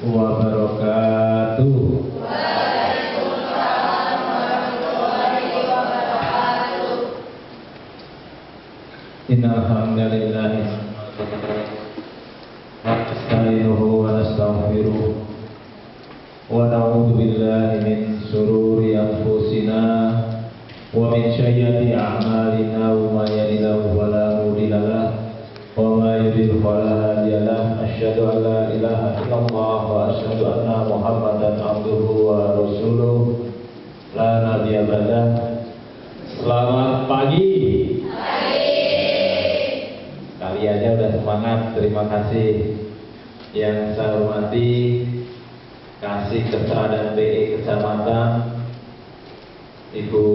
wabarakatuh. Waalaikumsalam warahmatullahi wabarakatuh. Innal hamdalillah nasta'inuhu wa nastaghfiruh wa na'udzu billahi min shururi anfusina wa min sayyiati a'malina wa may yahdihillahu fala mudilla lahu wa may yudlil fala hadiya lahu asyhadu an la ilaha illallah wa asyhadu anna muhammadan abduhu wa rasuluh la nabiyya ba'dah. Selamat pagi. Kali aja udah semangat. Terima kasih. Yang saya hormati Kasih Kesra dan PE Kecamatan Ibu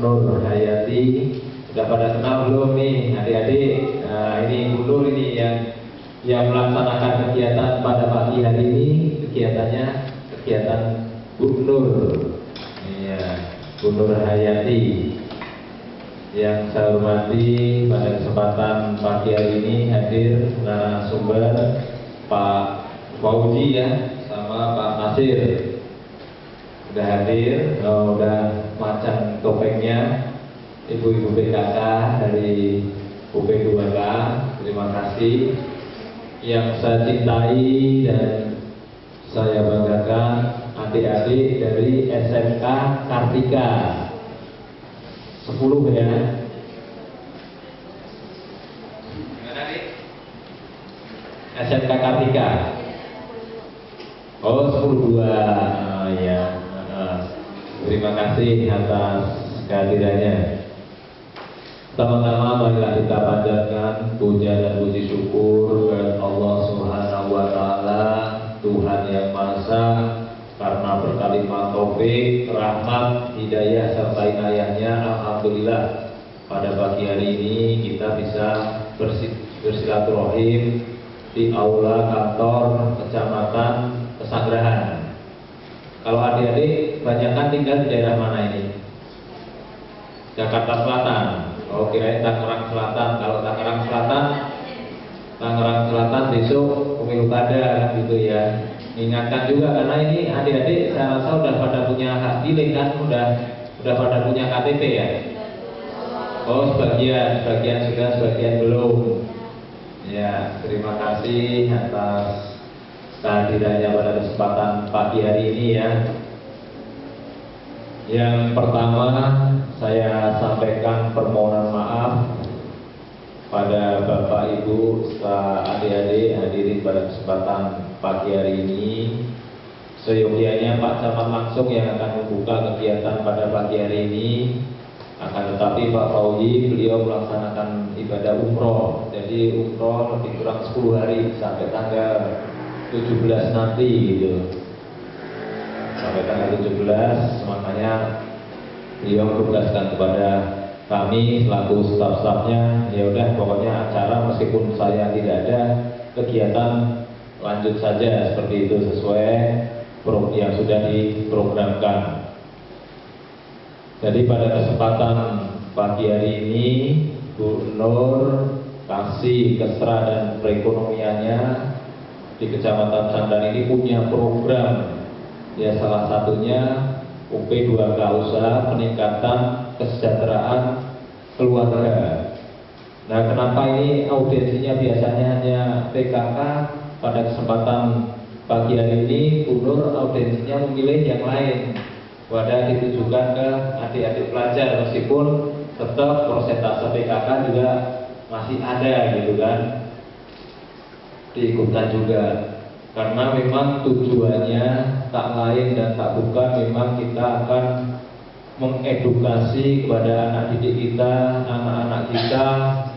Nur Hayati. Sudah pada kenal belum nih adik-adik? Nah, ini Ibu Nur ini yang melaksanakan kegiatan pada pagi hari ini. Kegiatan Bu Nur. Iya, Bu Nur Hayati. Yang saya hormati pada kesempatan pagi hari ini hadir narasumber Pak Fauzi ya, sama Pak Nasir. Udah hadir, udah macam topengnya ibu-ibu PKK dari UP2K. Terima kasih. Yang saya cintai dan saya banggakan adik-adik dari SMK Kartika 10 ya. Gimana nih? SMK Kartika. Oh 10-2 ya. Terima kasih atas kehadirannya. Pertama-tama marilah kita panjatkan puja dan puji syukur kepada Allah Subhanahu wa taala, Tuhan yang Maha Esa, karena berkalimat taufik, rahmat, hidayah serta inayahnya, alhamdulillah pada pagi hari ini kita bisa bersilaturahim di aula kantor Kecamatan Pesanggerahan. Kalau adik-adik banyakkan tinggal di daerah mana ini? Jakarta Selatan. Oh kirain Tangerang Selatan. Kalau Tangerang Selatan besok pemilu kada kan gitu ya. Ingatkan juga karena ini adik-adik saya rasa udah pada punya hak pilih kan, udah pada punya KTP ya. Oh sebagian sudah, sebagian belum. Ya terima kasih atas kehadirannya pada kesempatan pagi hari ini ya. Yang pertama saya sampaikan permohonan maaf pada Bapak Ibu serta adik-adik hadirin pada kesempatan pagi hari ini. Seyogianya Pak Camat langsung yang akan membuka kegiatan pada pagi hari ini. Akan tetapi Pak Fauzi beliau melaksanakan ibadah umroh. Jadi umroh lebih kurang 10 hari sampai tanggal 17 nanti gitu. Sampai tanggal 17, makanya beliau menugaskan kepada kami selaku staf-stafnya, ya udah pokoknya acara meskipun saya tidak ada kegiatan lanjut saja seperti itu sesuai yang sudah diprogramkan. Jadi pada kesempatan pagi hari ini Bu Nur Kasih Kesra dan perekonomiannya di Kecamatan Sandan ini punya program ya, salah satunya UP2K usaha peningkatan kesejahteraan keluarga. Nah, kenapa ini audiensinya biasanya hanya PKK? Pada kesempatan pagi hari ini Bu Nur audiensinya memilih yang lain. Wadah ditujukan ke adik-adik pelajar, meskipun tetap persentase PKK juga masih ada gitu kan, diikutkan juga. Karena memang tujuannya tak lain dan tak bukan, memang kita akan mengedukasi kepada anak didik kita, anak-anak kita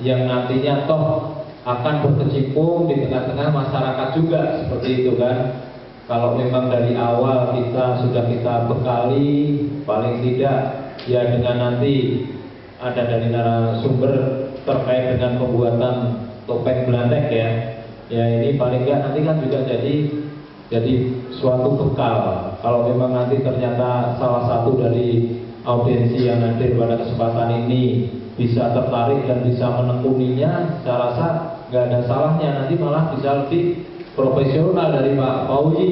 yang nantinya toh akan berkecimpung di tengah-tengah masyarakat juga, seperti itu kan. Kalau memang dari awal sudah kita bekali, paling tidak ya dengan nanti ada dari narasumber terkait dengan pembuatan topeng Belandek ya. Ya ini paling nggak nanti kan juga jadi suatu bekal. Kalau memang nanti ternyata salah satu dari audiensi yang hadir pada kesempatan ini bisa tertarik dan bisa menekuninya, saya rasa nggak ada salahnya, nanti malah bisa lebih profesional dari Pak Fauzi,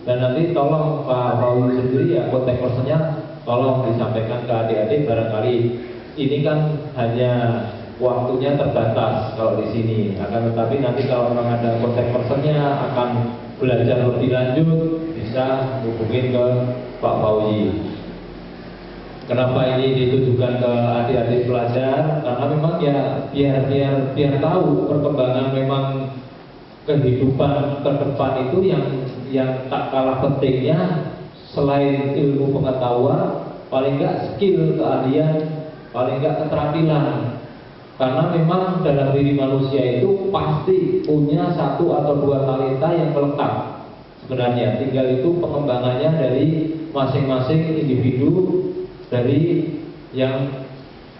dan nanti tolong Pak Fauzi sendiri ya kontak personnya tolong disampaikan ke adik-adik. Barangkali ini kan hanya waktunya terbatas kalau di sini, akan tetapi nanti kalau memang ada kontak personnya akan belajar lebih lanjut bisa hubungin ke Pak Fauzi. Kenapa ini ditujukan ke adik-adik pelajar? Karena memang ya biar tahu perkembangan memang kehidupan ke depan itu yang tak kalah pentingnya selain ilmu pengetahuan, paling enggak skill, keahlian, paling enggak keterampilan. Karena memang dalam diri manusia itu pasti punya satu atau dua talenta yang melekat. Sebenarnya tinggal itu pengembangannya dari masing-masing individu, dari yang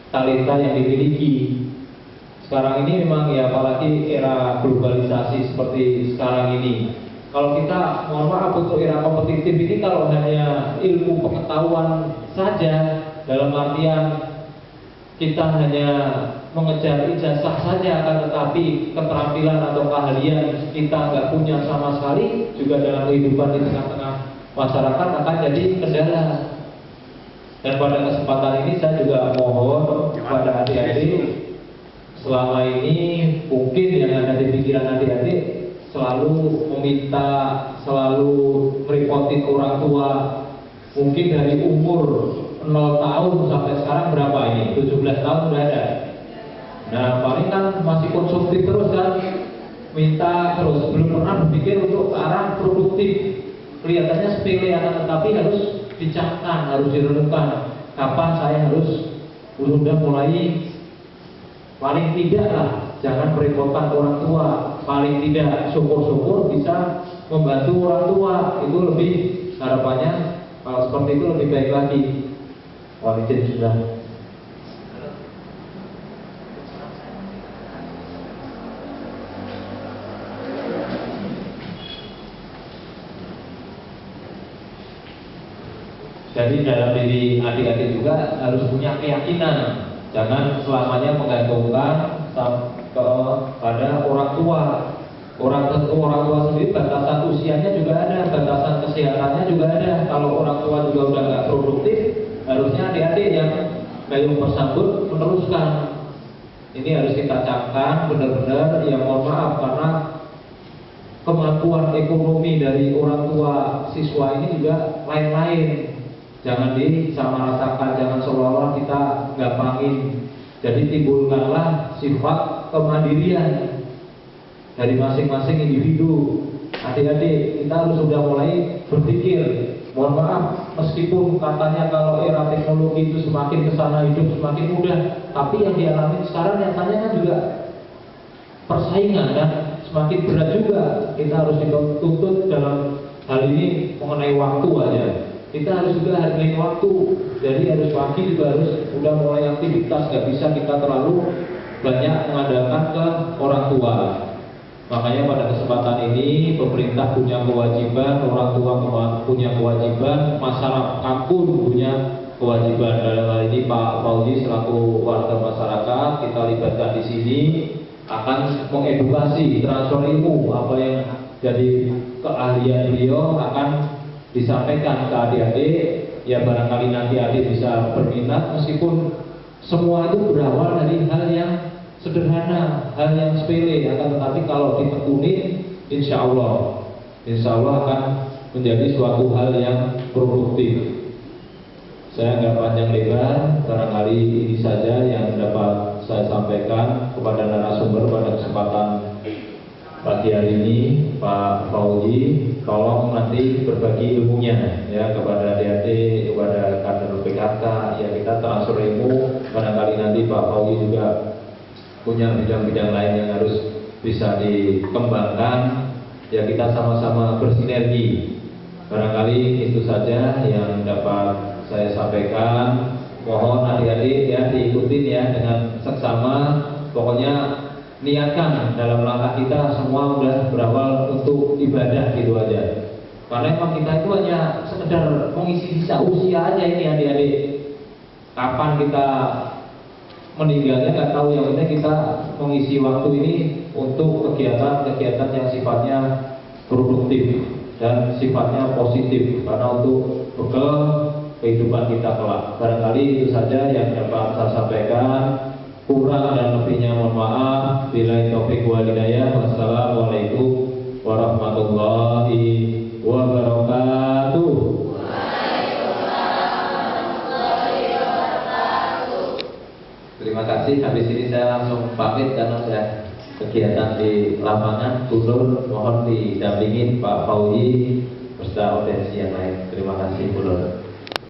talenta yang dimiliki. Sekarang ini memang ya, apalagi era globalisasi seperti sekarang ini, kalau kita mohon maaf untuk era kompetitif ini, kalau hanya ilmu pengetahuan saja, dalam artian kita hanya mengejar ijazah saja, akan tetapi keterampilan atau keahlian kita nggak punya sama sekali, juga dalam kehidupan di tengah-tengah masyarakat akan jadi kendala. Dan pada kesempatan ini saya juga mohon kepada adik-adik, selama ini mungkin yang ada di pikiran adik-adik selalu meminta, selalu merepotin orang tua. Mungkin dari umur 0 tahun sampai sekarang berapa ini? 17 tahun sudah ada. Nah paling kan masih konsumtif terus kan, minta terus, belum pernah berpikir untuk ke arah produktif. Kelihatannya sepele, akan tetapi harus dicamkan, harus direnungkan kapan saya harus sudah mulai. Paling tidak lah, jangan merepotkan orang tua. Paling tidak syukur-syukur bisa membantu orang tua. Itu lebih, harapannya kalau seperti itu lebih baik lagi. Waalaikumsalam sudah. Jadi dalam diri adik-adik juga harus punya keyakinan. Jangan selamanya menggantungkan kepada orang tua. Orang tua sendiri batasan usianya juga ada, batasan kesehatannya juga ada. Kalau orang tua juga udah nggak produktif, harusnya adik-adik yang gayung bersambut meneruskan. Ini harus kita camkan benar-benar. Ya mohon maaf, karena kemampuan ekonomi dari orang tua siswa ini juga lain-lain. Jangan disamaratakan, jangan seolah-olah kita gampangin. Jadi timbulkanlah sifat kemandirian dari masing-masing individu. Adik-adik, kita harus sudah mulai berpikir. Mohon maaf, meskipun katanya kalau era teknologi itu semakin kesana hidup semakin mudah, tapi yang dialami sekarang nyatanya kan juga persaingan kan semakin berat juga. Kita harus dituntut dalam hal ini mengenai waktu aja. Kita harus juga hargai waktu. Jadi harus pagi juga harus udah mulai aktivitas. Gak bisa kita terlalu banyak mengandalkan ke orang tua. Makanya pada kesempatan ini pemerintah punya kewajiban, orang tua punya kewajiban, masyarakat pun punya kewajiban. Dalam hal ini Pak Fauzi selaku warga masyarakat kita libatkan di sini akan mengedukasi, transfer ilmu, apa yang jadi keahlian beliau akan disampaikan ke adik-adik. Ya barangkali nanti adik bisa berminat, meskipun semua itu berawal dari hal yang sederhana, hal yang sepele, akan tetapi kalau ditekunin, insya Allah akan menjadi suatu hal yang produktif. Saya nggak panjang lebar, barangkali ini saja yang dapat saya sampaikan kepada narasumber pada kesempatan pagi hari ini. Pak Fauzi, tolong nanti berbagi ilmunya ya kepada adik-adik, kepada kader PKK. Ya kita transfer ilmu, barangkali nanti Pak Fauzi juga punya bidang-bidang lain yang harus bisa dikembangkan. Ya kita sama-sama bersinergi. Barangkali itu saja yang dapat saya sampaikan. Mohon adik-adik ya diikutin ya dengan seksama. Pokoknya niatkan dalam langkah kita semua udah berawal untuk ibadah gitu aja. Karena emang kita itu hanya sekedar mengisi sisa usia aja ini adik-adik. Kapan kita meninggalnya nggak tahu, yang penting kita mengisi waktu ini untuk kegiatan-kegiatan yang sifatnya produktif dan sifatnya positif karena untuk bekal kehidupan kita kelak. Barangkali itu saja yang dapat saya sampaikan. Kurang dan lebihnya mohon maaf. Billahi taufiq wal hidayah. Wassalamualaikum warahmatullahi wabarakatuh. Terima kasih. Habis ini saya langsung pamit karena ada kegiatan di lapangan. Gubernur mohon didampingin Pak Fauzi beserta audiens yang lain. Terima kasih, Gubernur.